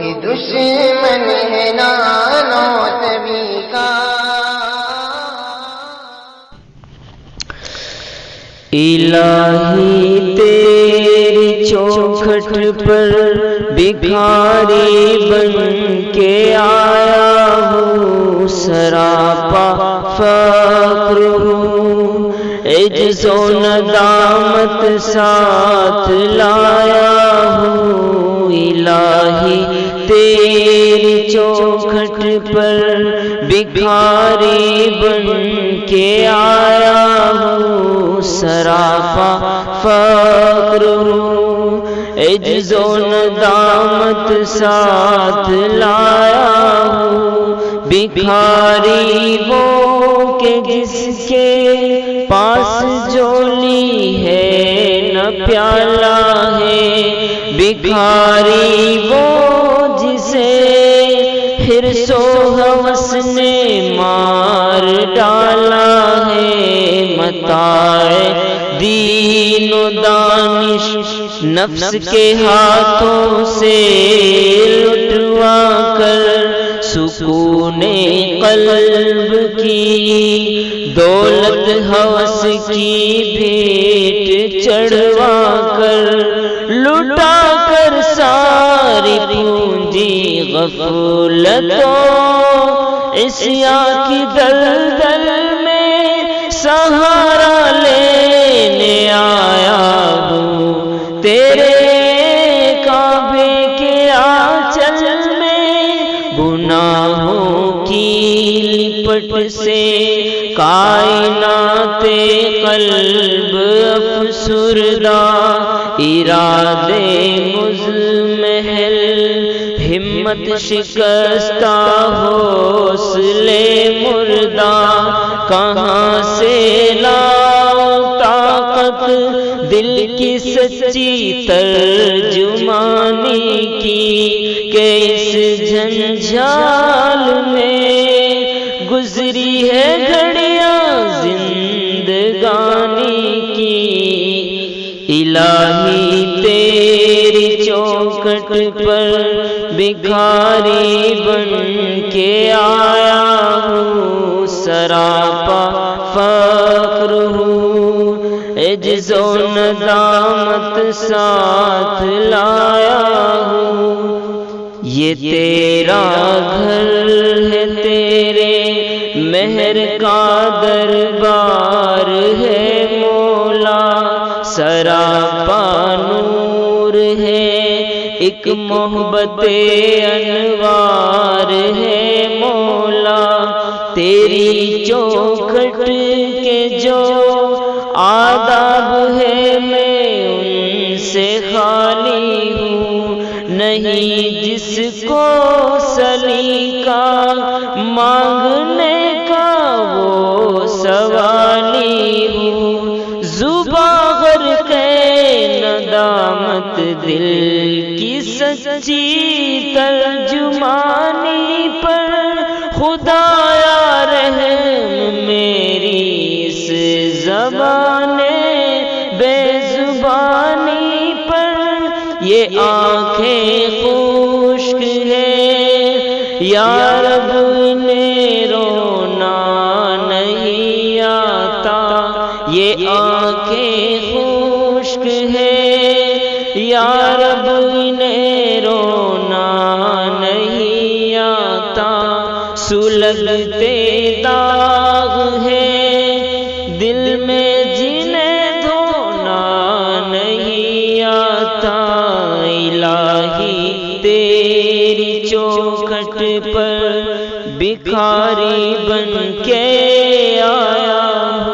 یہ دشمن ہے نانو تبی کا۔ الہی تیری چوکھٹ پر بھکاری بن کے آیا ہوں، سراپا فقر ہوں، عجز و ندامت ساتھ لایا ہوں۔ الہی تیری چوکھٹ پر بھکاری بن کے آیا ہوں، سراپا فقر ہوں، عجز و ندامت ساتھ لایا ہوں۔ بھکاری وہ کہ جس کے پاس جولی ہے نہ پیالہ ہے، بھکاری وہ جسے حرص و ہوس نے مار ڈالا ہے۔ متاع دین و دانش نفس کے ہاتھوں سے لٹوا کر، سکون قلب کی دولت ہوس کی بھیٹ چڑھوا کر، لٹا کر ساری پونجی غفلتوں عصیاں کی دلدل میں سہارا لینے آیا ہوں۔ تیرے کعبے کے آنچل میں گناہوں کی لپٹ سے کائنات قلب افسردہ، ارادے مضمحل ہمت شکستہ، حوصلے مردہ، کہاں سے لاؤں طاقت دل کی سچی ترجمانی کی، کہ اس جھنجھال میں گزری ہے گھڑیاں زندگانی کی۔ الہی تیری چوکھٹ پر بھکاری بن کے آیا ہوں، سراپا فقر ہوں، عجز و ندامت ساتھ لایا ہوں۔ یہ تیرا گھر ہے، تیرے مہر کا دربار ہے مولا، سراپا نور ہے، ایک محبت انوار ہے مولا۔ تیری چوکھٹ کے جو آداب ہے میں ان سے خالی ہوں، نہیں جس کو سلیقہ مانگنے کا وہ سوالی ہوں۔ زباں غرق ندامت دل کی سچی ترجمانی پر، خدایا رحم میری اس زبان بے زبانی پر۔ یہ آنکھیں خشک ہے یا رب انہیں رونا نہیں آتا، یہ آنکھیں خشک ہے یا رب انہیں رونا نہیں آتا۔ سلگتے داغ ہے دل میں جنہیں دھونا نہیں آتا۔ الہی تیری چوکھٹ پر بھکاری بن کے آیا ہوں۔